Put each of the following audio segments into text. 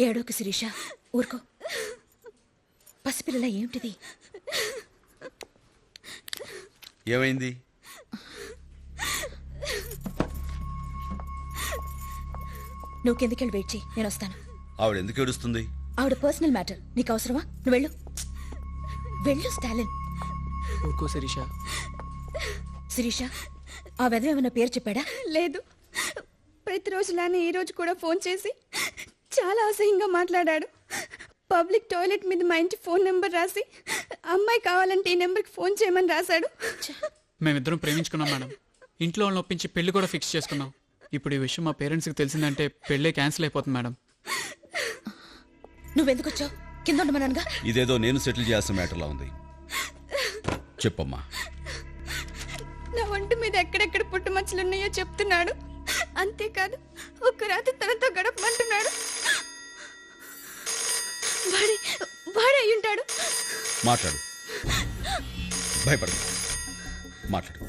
ఏడోకు శిరీష, ఊరుకో. పసిపిల్లల ఏమిటిది? ఏమైంది? నువ్వు కిందకెళ్ళి వెయిట్ చేయి, నేను వస్తాను. ఆవిడ ఎందుకు ఏడుస్తుంది? ఆవిడ పర్సనల్ మ్యాటర్, నీకు అవసరమా? నువ్వు వెళ్ళు వెళ్ళు స్టాలిన్. ఊరుకో శిరీష. శిరీష, ఆ వెధవ ఏమన్నా పేరు చెప్పాడా? లేదు, ప్రతిరోజులానే ఈరోజు కూడా ఫోన్ చేసి చాలా అసహ్యంగా మాట్లాడాడు. పబ్లిక్ టాయిలెట్ మీద మా ఇంటి ఫోన్ నెంబర్ రాసి అమ్మాయి కావాలంటే ఈ నెంబర్కి ఫోన్ చేయమని రాశాడు. మేమిద్దరం ప్రేమించుకున్నాం మేడం. ఇంట్లో వాళ్ళని ఒప్పించి పెళ్లి కూడా ఫిక్స్ చేసుకున్నాం. ఇప్పుడు ఈ విషయం మా పేరెంట్స్కి తెలిసిందంటే పెళ్ళే క్యాన్సిల్ అయిపోతుంది మేడం. నువ్వెందుకు వచ్చావు? కింద ఉండమనగా. ఇదేదో నేను సెటిల్ చేయాల్సిన మ్యాటర్లా ఉంది. చెప్పమ్మా. నా ఒంటి మీద ఎక్కడెక్కడ పుట్టుమచ్చలున్నాయో చెప్తున్నాడు. అంతేకాదు ఒక్క రాత్రి తనతో గడపమంటున్నాడు. వాడే అయి ఉంటాడు. మాట్లాడు, భయపడదు, మాట్లాడు.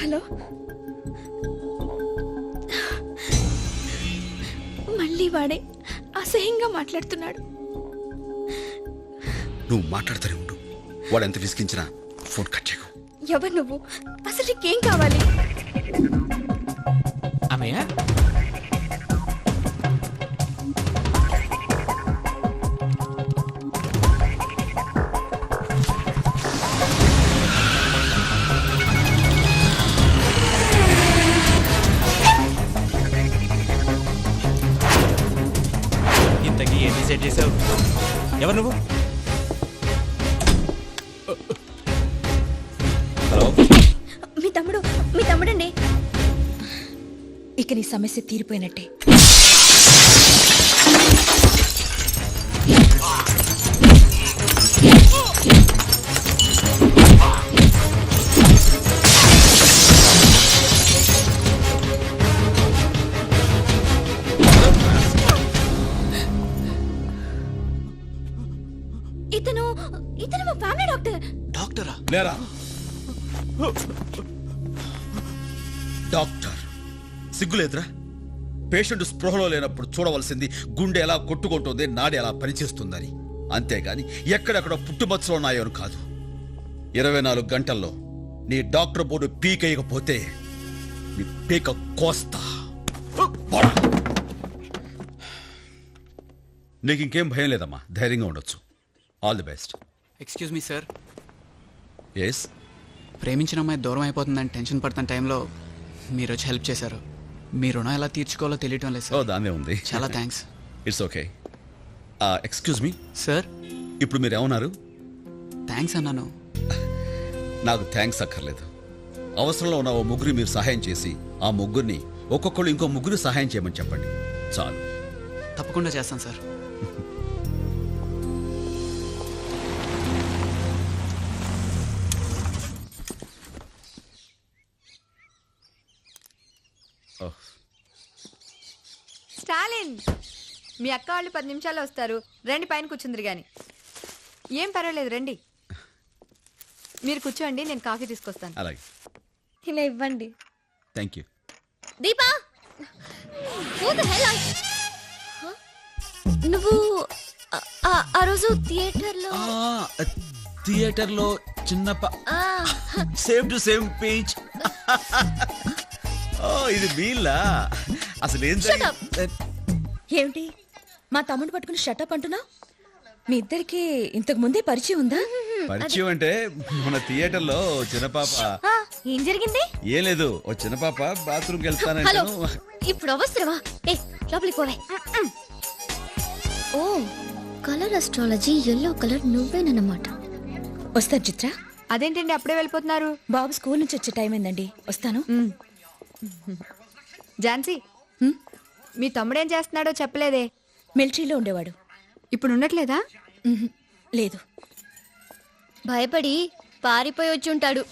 హలో, మళ్ళీ వాడే అసహ్యంగా మాట్లాడుతున్నాడు. నువ్వు మాట్లాడుతూనే ఉండు. వాడు ఎంత విసిగించినా ఫోన్ కట్ చేయకు. ఎవరు నువ్వు? అసలు నీకేం కావాలి? అమ్మయ్య, ఇంతకీ ఏం డిసైడ్ చేసావు? ఎవరు నువ్వు? హలో, మీ తమ్ముడండి. ఇక నీ సమస్య తీరిపోయినట్టే. ఇతను మా ఫ్యామిలీ డాక్టర్. డాక్టరా? లేరా డాక్టర్? సిగ్గులేదురా? పేషెంట్ స్పృహలో లేనప్పుడు చూడవలసింది గుండె ఎలా కొట్టుకుంటుంది, నాడి ఎలా పనిచేస్తుందని. అంతేగాని ఎక్కడెక్కడ పుట్టుమచ్చలు ఉన్నాయో అని కాదు. 24 గంటల్లో నీ డాక్టర్ బోర్డు పీకేయకపోతే నీ పీక కోస్తా. నీకు ఇంకేం భయం లేదమ్మా, ధైర్యంగా ఉండొచ్చు. All the best. Excuse me sir. Yes. ప్రేమించిన అమ్మాయి దూరం అయిపోతుందని టెన్షన్ పడుతున్న టైంలో మీరు వచ్చి హెల్ప్ చేశారు. మీ రుణం ఎలా తీర్చుకోవాలో తెలియటం లేదు ఓ, సార్. దాన్నే ఉంది. చాలా thanks. It's okay. Excuse me sir. ఇప్పుడు మీరు ఏమన్నారు? థ్యాంక్స్ అన్నాను. నాకు థ్యాంక్స్ అక్కర్లేదు. అవసరంలో ఉన్న ఓ ముగ్గురు మీరు సహాయం చేసి ఆ ముగ్గురిని ఒక్కొక్కళ్ళు ఇంకో ముగ్గురు సహాయం చేయమని చెప్పండి, చాలు. తప్పకుండా చేస్తాను సార్. స్టాలిన్, మీ అక్క వాళ్ళు 10 నిమిషాల్లో వస్తారు. రండి, పైన కూర్చుందిరు గాని. ఏం పర్వాలేదు, రండి. మీరు కూర్చోండి, నేను కాఫీ తీసుకొస్తాను. అలాగే. ఇలా ఇవ్వండి. Thank you. దీపా, నువ్వు ఆ రోజు థియేటర్లో చిన్న సేమ్ టు సేమ్ పేజ్. ఇది వీళ్ళా? అసలు ఏం ఏమిటి మా తమ్ముడు పట్టుకుని షటప్ అంటున్నావు? మీ ఇద్దరికి ఇంతకు ముందే పరిచయం ఉందా? పరిచయం అంటే మన థియేటర్లో చిన్న పాప. ఏం జరిగింది? ఏం లేదు, ఓ చిన్న పాప బాత్రూమ్కి హలో, వెళ్తానంటాను. ఇప్పుడు అవసరమా? లోపలికి పోవే. ఓ, కలర్ అస్ట్రాలజీ ఎల్లో కలర్ నువ్వేనన్నమాట. వస్తా చిత్ర. అదేంటండి అప్పుడే వెళ్ళిపోతున్నారు? బాబు స్కూల్ నుంచి వచ్చే టైం అయిందండి, వస్తాను. ఝాన్సీ, మీ తమ్ముడేం చేస్తున్నాడో చెప్పలేదే. మిలిటరీలో ఉండేవాడు. ఇప్పుడు ఉండట్లేదా? లేదు. భయపడి పారిపోయి వచ్చి ఉంటాడు.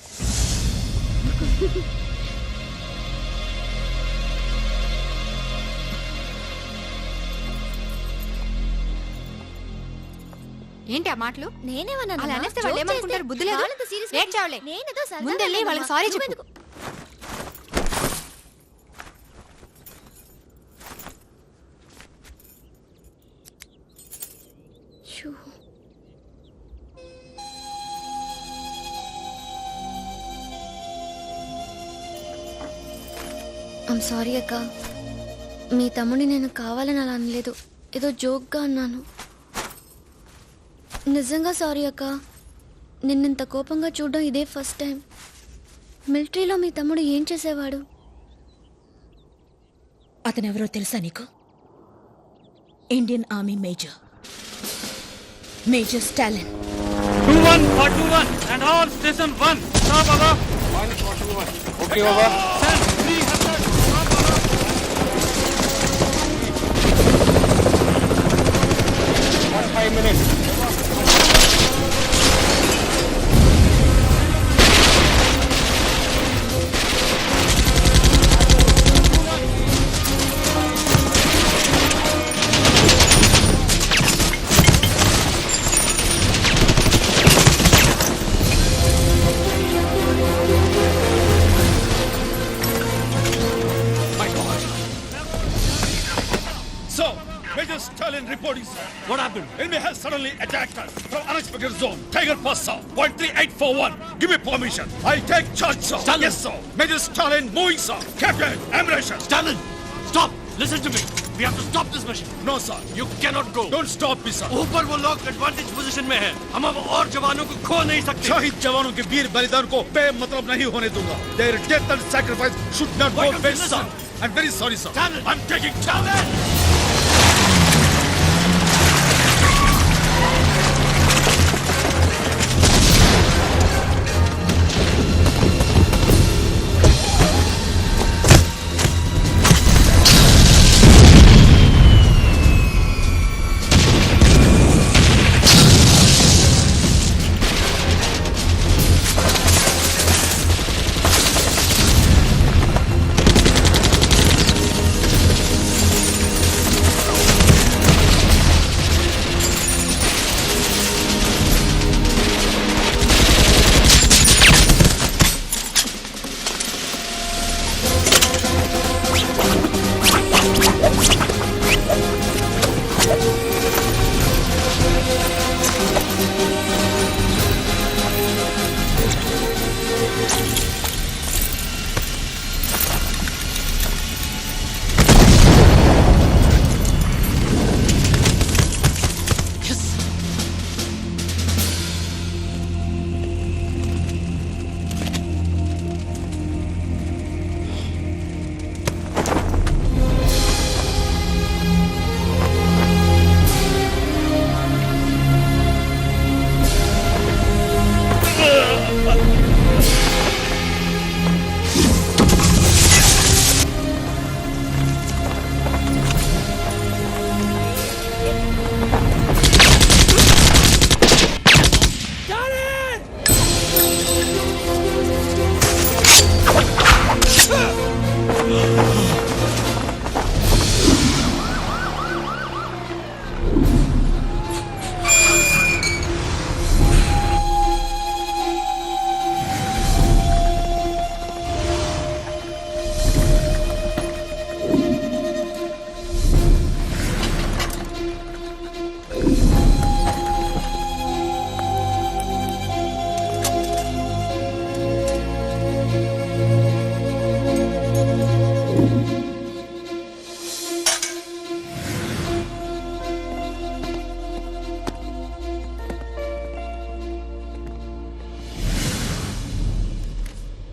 ఏంటి ఆ మాటలు? నేనేమన్నాను? అలా అనేస్తే వాళ్ళు ఏమనుకుంటారు? బుద్ధి లేదు? ఏడ్చావులే. ముందెళ్ళి వాళ్ళకి సారీ చెప్పు. ఐమ్ సారీ అక్క. మీ తమ్ముడిని నేను కావాలని అలా అనలేదు, ఏదో జోక్గా అన్నాను. నిజంగా సారీ అక్క. నిన్నింత కోపంగా చూడడం ఇదే ఫస్ట్ టైం. మిలిటరీలో మీ తమ్ముడు ఏం చేసేవాడు? అతనెవరో తెలుసా నీకు? Indian army major, major Stalin. 21 for 21 and all station 1. Stop, Baba. 1 for 21. Okay, Baba. Sir, 300. Stop, Baba. 5 minutes. So, Major Stalin reporting, sir. What happened? Enemy has suddenly attacked us from unexpected zone. Tiger Pass, sir. 13841. Give me permission. I take charge, sir. Stalin. Yes, sir. Major Stalin moving, sir. Captain, ammunition. Stalin, stop! Listen to me. We have to stop this mission. No, sir. You cannot go. Don't stop me, sir. ऊपर वो लोग advantage position में है. हम अब और जवानों को खो नहीं सकते. शहीद जवानों के वीर बलिदान को बेमतलब नहीं होने दूंगा. Their death and sacrifice should not Why go don't you waste, sir. listen? I'm very sorry, sir. Stalin. I'm taking charge. Stalin!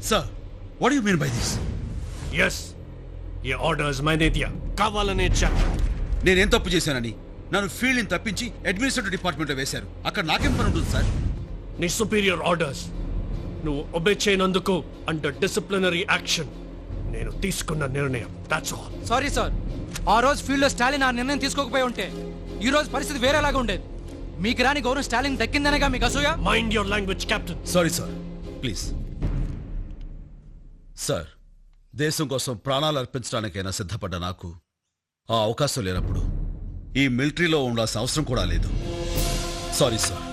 Sir, what do you mean by this? Yes. ये ऑर्डर्स मैंने दिया. కావాలనే ఇచ్చాను. నేనేం తప్పు చేశానని నన్ను field ని తప్పించి అడ్మినిస్ట్రేటివ్ డిపార్ట్మెంట్ లో వేశారు. అక్కడ నాకేం పని ఉంటుంది సార్? నీ సుపీరియర్ ఆర్డర్స్ నువ్వు ఒబే చేయనందుకు అండర్ డిసిప్లినరీ యాక్షన్ నేను తీసుకున్న నిర్ణయం. That's all. సారీ సార్, ఆ రోజు ఫీల్డ్ లో స్టాలిన్ ఆ నిర్ణయం తీసుకోకపోయి ఉంటే ఈ రోజు పరిస్థితి వేరేలాగా ఉండేది. మీకు రాని గౌరవం స్టాలిన్ దక్కిందనగా మీకు అసూయ? Mind your language captain. Sorry sir, please. Sir, దేశం కోసం ప్రాణాలు అర్పించడానికైనా సిద్ధపడ్డ నాకు ఆ అవకాశం లేనప్పుడు ఈ మిలిటరీలో ఉండాల్సిన అవసరం కూడా లేదు. Sorry sir.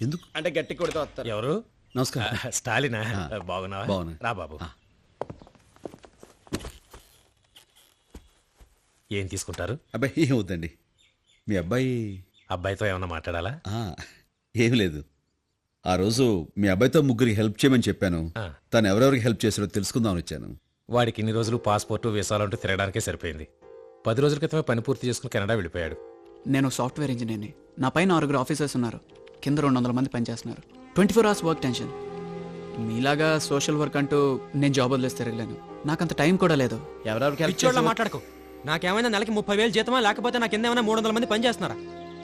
ఎందుకు? అంటే గట్టి కొడితే వస్తారు. ఎవరు? నమస్కారం. స్టాలినా? బాగున్నావా? బాగున్నా. రా బాబు. ఏం తీసుకుంటారు? అబ్బాయి ఏం వద్దండి. మీ అబ్బాయి అబ్బాయితో ఏమన్నా మాట్లాడాలా? ఏం లేదు. ఆ రోజు మీ అబ్బాయితో ముగ్గురికి హెల్ప్ చేయమని చెప్పాను. తను ఎవరెవరికి హెల్ప్ చేసాడో తెలుసుకుందామని వచ్చాను. వాడికి ఇన్ని రోజులు పాస్పోర్టు వీసాలంటూ తిరగడానికే సరిపోయింది. 10 రోజుల క్రితమే పని పూర్తి చేసుకుని కెనడా వెళ్ళిపోయాడు. నేను సాఫ్ట్వేర్ ఇంజనీర్ని. నా పైన 6 ఆఫీసర్స్ ఉన్నారు. కింద 200 మంది పనిచేస్తున్నారు. 24 hours వర్క్ టెన్షన్. మీలాగా సోషల్ వర్క్ అంటూ నేను జాబ్ వదిలేసి తిరగలేను. నాకంత టైం కూడా లేదు. ఎవరెవరికి మాట్లాడుకో. నాకేమైనా నెలకి 30,000 జీతమా, లేకపోతే నాకు కింద ఏమైనా 300 మంది పనిచేస్తున్నారా?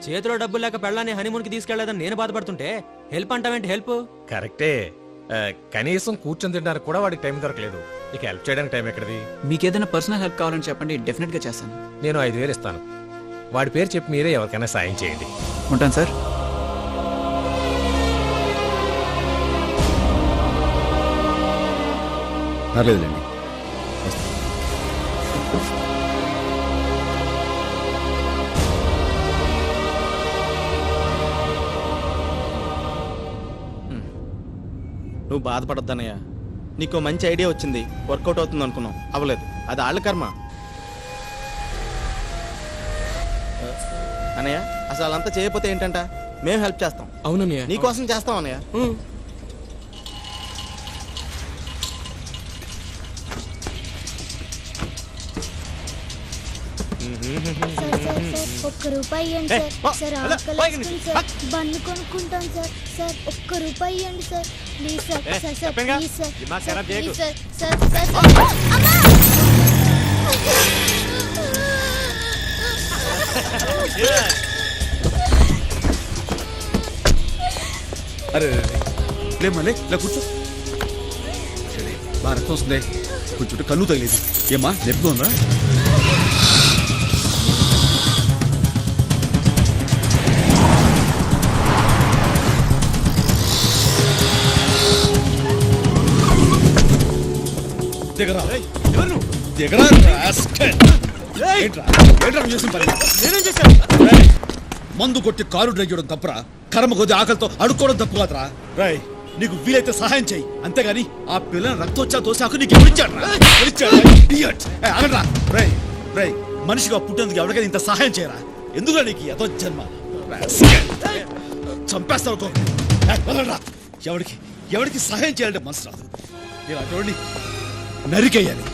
చేతిలో డబ్బులు లేక పెళ్ళాన్ని హనీమూన్కి తీసుకెళ్లేదని నేను బాధపడుతుంటే హెల్ప్ అంటావేంటి? హెల్ప్ కరెక్టే. కనీసం కూర్చొని తినడానికి కూడా వాడికి టైం దొరకలేదు. ఇక హెల్ప్ చేయడానికి టైం ఎక్కడిది? మీకు ఏదైనా పర్సనల్ హెల్ప్ కావాలని చెప్పండి, డెఫినెట్గా చేస్తాను. నేను 5,000 ఇస్తాను. వాడి పేరు చెప్పి మీరే ఎవరికైనా సాయం చేయండి. ఉంటాను సార్. పర్లేదులేండి. నువ్వు బాధపడొద్దన్నయ్య. నీకు మంచి ఐడియా వచ్చింది, వర్కౌట్ అవుతుంది అనుకున్నావు, అవ్వలేదు. అది వాళ్ళ కర్మ. అన్నయ్య అసలు అదంతా చేయకపోతే ఏంటంట, మేము హెల్ప్ చేస్తాం. అవునన్నయ్య, నీకోసం చేస్తాం అన్నయ్య. ఒక్క రూపాయి ఇవ్వండి సార్. ఆకలేస్తుంది సార్. బన్ను కొనుక్కుంటాం సార్. సార్ ఒక్క రూపాయి ఇవ్వండి sir, please sir. Sir sir please sir. Please sir. Sir sir అరే లేమ్మలే ఇలా కూర్చో. బాగా రక్తం వస్తుంది, కొంచెం కన్ను తగిలేదు. ఏమ్మా నొప్పిగా ఉందా? దిగరా దిగరా. నేనేం చేశాను? మందు కొట్టి కారు డ్రైవ్ చేయడం తప్పురా? కర్మ కొద్ది ఆకలితో అడుక్కోవడం తప్పు కాదురా. రై నీకు వీలైతే సహాయం చేయి, అంతేగాని ఆ పిల్లని రక్తోచ్చా తోసాకు నీకు ఎవరిచ్చాడు? రై రై మనిషిగా పుట్టేందుకు ఎవరికైనా ఇంత సహాయం చేయరా? ఎందుకు నీకు ఎదో జన్మ? చంపేస్తావు. ఎవరికి ఎవరికి సహాయం చేయాలంటే మనసు రాదు. ఇలాంటి నరికేయాలి.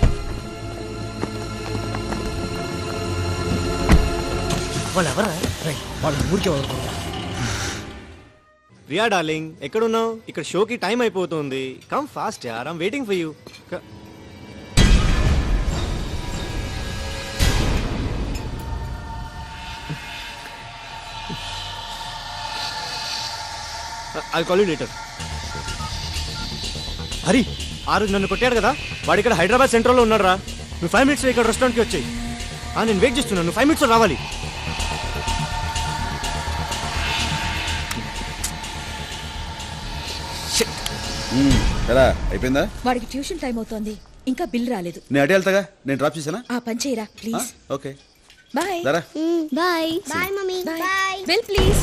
వాళ్ళు ఎవరా? వాళ్ళ ఊరికే రియా డార్లింగ్, ఎక్కడున్నావు? ఇక్కడ షోకి టైం అయిపోతుంది. కమ్ ఫాస్ట్ యార్, I'm waiting for you. I call you later. Hari, ఆ రోజు నన్ను కొట్టాడు కదా, వాడు ఇక్కడ హైదరాబాద్ సెంట్రల్లో ఉన్నాడు రా. నువ్వు 5 minutes ఇక్కడ రెస్టారెంట్కి వచ్చాయి. నేను వెయిట్ చేస్తున్నాను, నువ్వు 5 minutes రావాలి. ఎలా అయిపోయిందా? వాడికి ట్యూషన్ టైం అవుతోంది, ఇంకా బిల్ రాలేదు. నేను అడే వెళ్తాగా, నేను డ్రాప్ చేశానా? ఆ పని చేయరా please. Okay bye. Bye. Bye mummy. Bye. Bill please.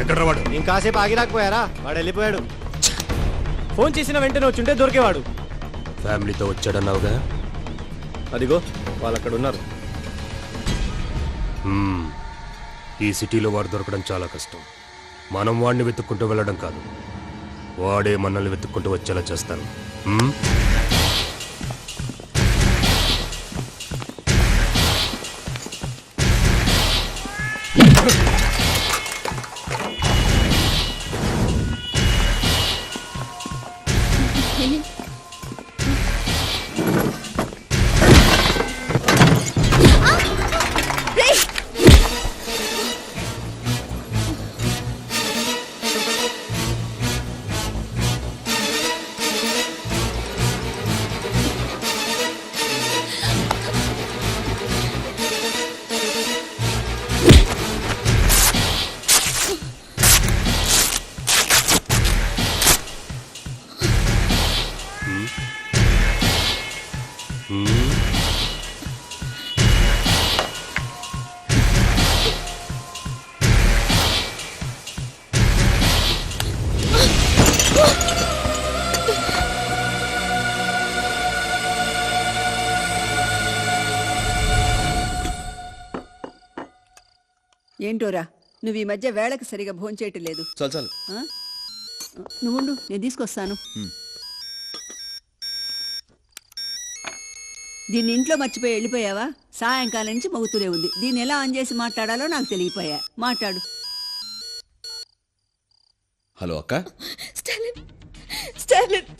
ఎక్కడ వాడు? ఇంకాసేపు ఆగి రాకపోయారా? వాడు వెళ్ళిపోయాడు. ఫోన్ చేసిన వెంటనే వచ్చుంటే దొరికేవాడు. ఫ్యామిలీతో వచ్చాడన్నావుగా? అదిగో వాళ్ళు అక్కడ ఉన్నారు. ఈ సిటీలో వాడు దొరకడం చాలా కష్టం. మనం వాడిని వెతుక్కుంటూ వెళ్ళడం కాదు, వాడే మనల్ని వెతుక్కుంటూ వచ్చేలా చేస్తాను. ఏంటోరా నువ్వు ఈ మధ్య వేళకి సరిగా భోంచేయటం లేదు. చాలు చాలు. నువ్వుండు, నేను తీసుకొస్తాను. దీన్ని ఇంట్లో మర్చిపోయి వెళ్ళిపోయావా? సాయంకాలం నుంచి మోగుతూనే ఉంది. దీన్ని ఎలా ఆన్ చేసి మాట్లాడాలో నాకు తెలియపోయా. మాట్లాడు. హలో అక్క. Stalin, Stalin.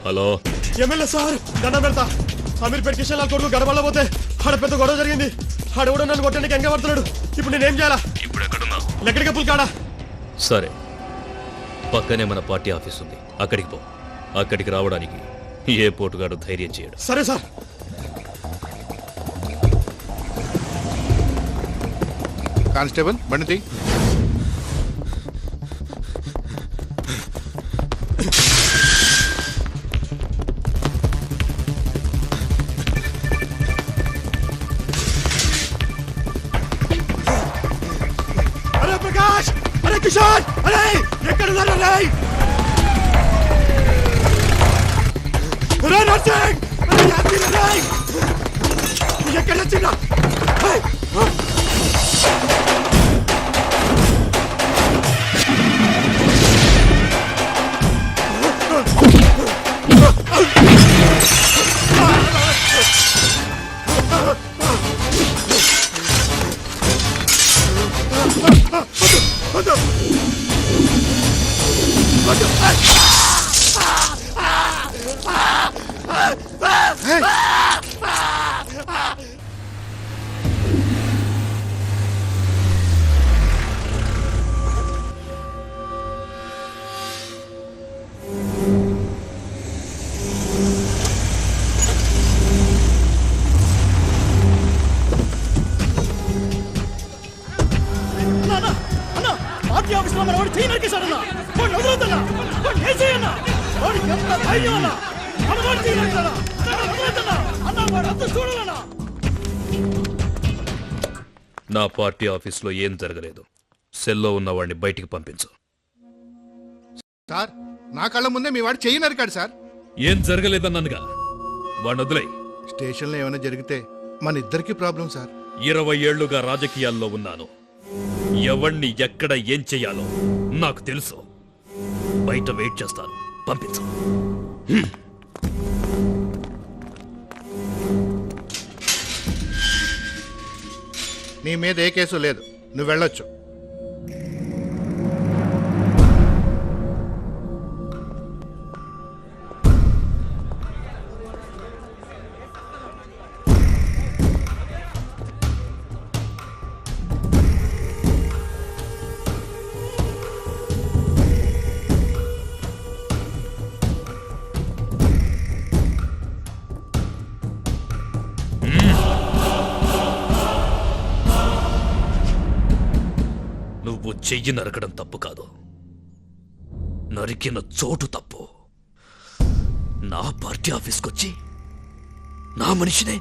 Hello MLA sir, దండం పెడతా. అమీర్పేట కిషన్ లాల్ కొడుకు గడబడలో పోతే ఆడ పెద్ద గొడవ జరిగింది. ఆడెవడో నన్ను కొట్టడానికి ఎంగ పడుతున్నాడు. ఇప్పుడు నేనేం చేయాలా? ఇప్పుడు ఎక్కడున్నావు? లెక్కడికి పుల్కాడా. సరే, పక్కనే మన పార్టీ ఆఫీస్ ఉంది, అక్కడికి పో. అక్కడికి రావడానికి ఏ పోటుగాడు ధైర్యం చేయడు. సరే సార్. కానిస్టేబుల్ బండి. అరే ప్రకాష్, అరే కిషోర్, అరే ఎక్కడున్నారు? అరే నర్సింగ్, ఎక్కడ వచ్చిందా? నా పార్టీ ఆఫీస్లో ఏం జరగలేదు. సెల్లో ఉన్న వాడిని బయటికి పంపించు. సార్, నా కళ్ళ ముందే మీ వాడు చెయ్యి నరికాడు సార్. ఏం జరగలేదన్నానుగా, వాడిని వదిలేయ్. స్టేషన్లో ఏమైనా జరిగితే మన ఇద్దరికి ప్రాబ్లం సార్. 20 ఏళ్లుగా రాజకీయాల్లో ఉన్నాను. ఎవణ్ణి ఎక్కడ ఏం చెయ్యాలో నాకు తెలుసు. బయట వెయిట్ చేస్తాను, పంపించు. నీ మీద ఏ కేసు లేదు, నువ్వు వెళ్ళొచ్చు. నువ్వు చెయ్యి నరకడం తప్పు కాదు, నరికిన చోటు తప్పు. నా పార్టీ ఆఫీస్కి వచ్చి నా మనిషినే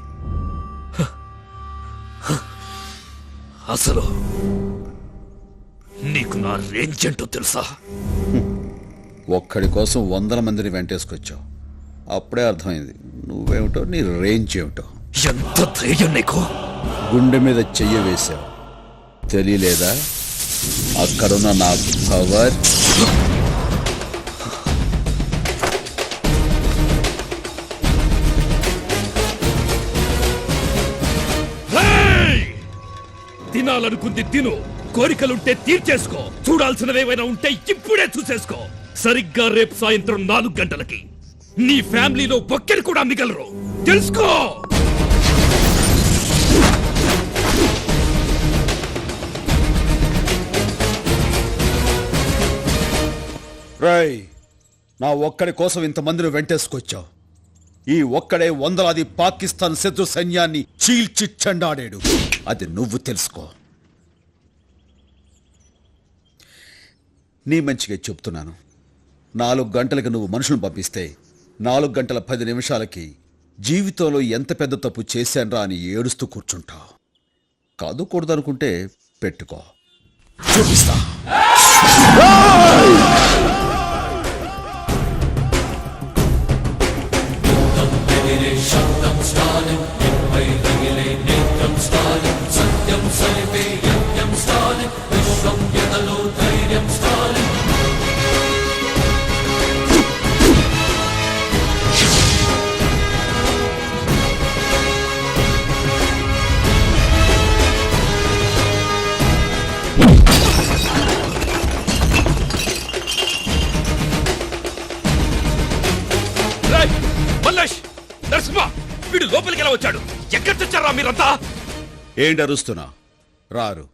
అసలు నీకు నా రేంజ్ ఏంటో తెలుసా? ఒక్కడి కోసం 100 మందిని వెంటేసుకొచ్చావు. అప్పుడే అర్థమైంది నువ్వేమిటో, నీ రేంజ్ ఏమిటో. ఎంత ధైర్యం నీకు? గుండె మీద చెయ్యి వేశావు, తెలియలేదా? అక్కడున్న నా పవర్. తినాలనుకుంది తిను, కోరికలుంటే తీర్చేసుకో, చూడాల్సినవేమైనా ఉంటే ఇప్పుడే చూసేసుకో. సరిగ్గా రేపు సాయంత్రం 4 గంటలకి నీ ఫ్యామిలీలో ఒక్కరు కూడా మిగలరు, తెలుసుకో. రై, నా ఒక్కడి కోసం ఇంతమందిని వెంటేసుకొచ్చావు. ఈ ఒక్కడే వందలాది పాకిస్తాన్ శత్రు సైన్యాన్ని చీల్చి చెండాడాడు. అది నువ్వు తెలుసుకో. నీ మంచిగా చెప్తున్నాను. 4 గంటలకి నువ్వు మనుషులను పంపిస్తే 4 గంటల 10 నిమిషాలకి జీవితంలో ఎంత పెద్ద తప్పు చేశాన్రా అని ఏడుస్తూ కూర్చుంటావు. కాదు కూడదనుకుంటే పెట్టుకో, చూపిస్తా. వీడు లోపలికి ఎలా వచ్చాడు? ఎక్కడ తెచ్చారా మీరంతా? ఏంటి అరుస్తున్నా? రారు.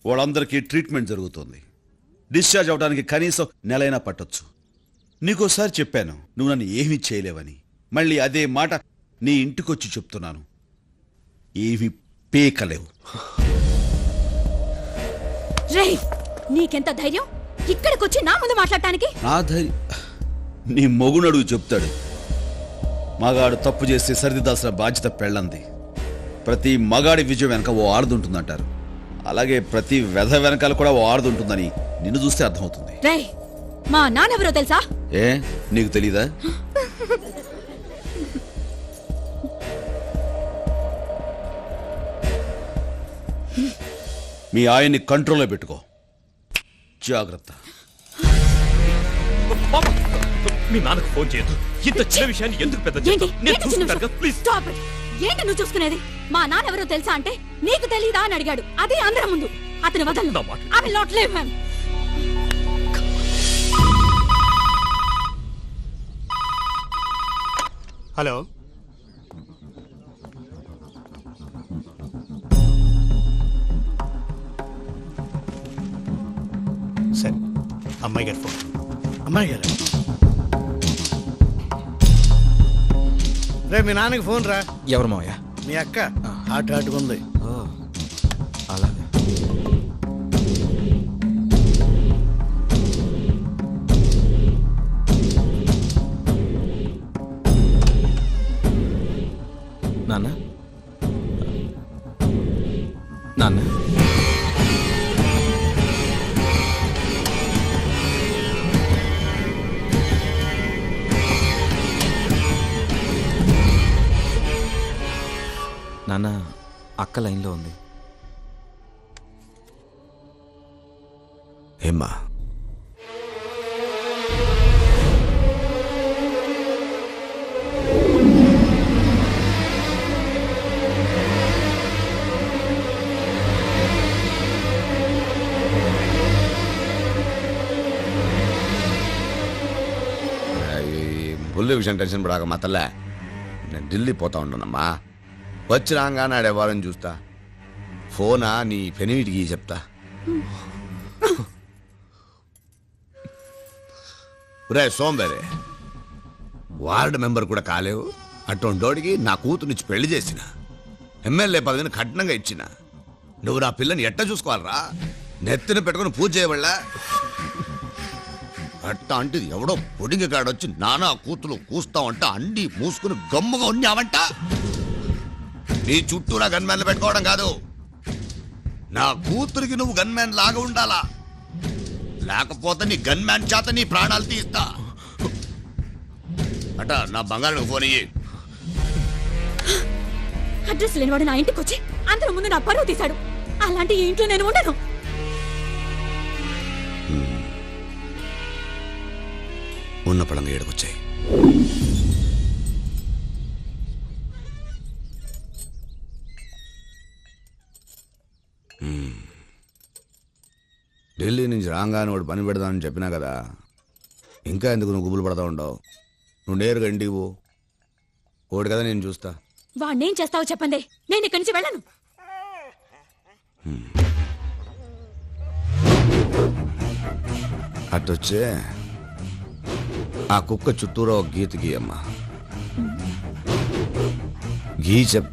వాళ్ళందరికీ ట్రీట్మెంట్ జరుగుతుంది. డిశ్చార్జ్ అవడానికి కనీసం నెలైనా పట్టొచ్చు. నీకోసారి చెప్పాను నువ్వు నన్ను ఏమీ చేయలేవని. మళ్ళీ అదే మాట నీ ఇంటికొచ్చి చెప్తున్నాను. ఏమీ పీకలేవు. రేయ్, నీకెంత ధైర్యం ఇక్కడికొచ్చి నా ముందు మాట్లాడటానికి? నా ధైర్యం నీ మొగునడుగు చెప్తాడు. మగాడు తప్పు చేస్తే సరిదిద్దాల్సిన బాధ్యత పెళ్ళంది. ప్రతి మగాడి విజయం వెనక ఓ ఆడదుంటుందంటారు. అలాగే ప్రతి వెధ వెనకాల కూడా ఓ ఆడదుంటుందని నిన్ను చూస్తే అర్థమవుతుంది. రేయ్, మా నాన్నెవరో తెలుసా? ఏ, నీకు తెలీదా? మీ ఆయన్ని కంట్రోల్లో పెట్టుకో, జాగ్రత్త. మీ నాన్నకు ఫోన్ చేయొద్దు. ఇంత చిన్న విషయాన్ని ఎందుకు పెద్ద చేస్తావు? నేను చూసుకుంటాను కదా, ప్లీజ్. Stop it. ఏంటి నువ్వు చూసుకునేది? మా నాన్న ఎవరో తెలుసా అంటే నీకు తెలీదా అని అడిగాడు. అదే అందరం ముందు. అతని వదలను. I will not leave him. Hello, సరే, అమ్మాయి గారు ఫోన్. అమ్మాయి గారు, రే మీ నాన్నకి ఫోన్ రా. ఎవరు మావయ్య? మీ అక్క హాట్ ఉంది. అలాగే. నాన్న, నాన్న, నాన్న, అక్క లైన్లో ఉంది. ఏమ్మా? బుల్లి విషయం టెన్షన్ పడాక మా తల్లే, నేను ఢిల్లీ పోతా ఉంటానమ్మా. వచ్చి రాగానే ఆడేవారని చూస్తా. ఫోనా నీ పెనిమిటికి చెప్తా. రే సోంబేరే, వార్డు మెంబర్ కూడా కాలేవు. అటువంటోడికి నా కూతురునిచ్చి పెళ్లి చేసిన, ఎమ్మెల్యే పదవిని కఠినంగా ఇచ్చిన. నువ్వు నా పిల్లని ఎట్ట చూసుకోవాలరా? నెత్తిన పెట్టుకుని పూజ చేయబడలా? అట్ట అంటే ఎవడో పొడిగ కాడొచ్చి నానా కూతులు కూస్తావంట అండి మూసుకుని గమ్ముగా ఉన్నావంట. నీ చుట్టూ నా గన్మ్యాన్లు పెట్టుకోవడం కాదు, నా కూతురికి నువ్వు గన్మ్యాన్ లాగా ఉండాలా, లేకపోతే నీ గన్మ్యాన్ చేత నీ ప్రాణాలు తీస్తా. అట నా బంగారు ఫోన్ ఇయ్యి. అడ్రస్ లేనివాడు నా ఇంటికి వచ్చి అందరి ముందు నా పరువు తీశాడు. అలాంటి ఈ ఇంట్లో నేను ఉండను. ఉన్న పడంగా ఏడకొచ్చాయి. ఢిల్లీ నుంచి రాగానే వాడు పని పెడదామని చెప్పినా కదా, ఇంకా ఎందుకు నువ్వు గుబులు పడతా ఉండవు? నువ్వు నేరుగా ఇంటికి పో, ఓడి కదా నేను చూస్తా. వాడినేం చేస్తావో చెప్పండి, నేను ఇక్కడి నుంచి వెళ్ళను. అట్టొచ్చే ఆ కుక్క చుట్టూరా ఒక గీత గీయమ్మా. గీ చెప్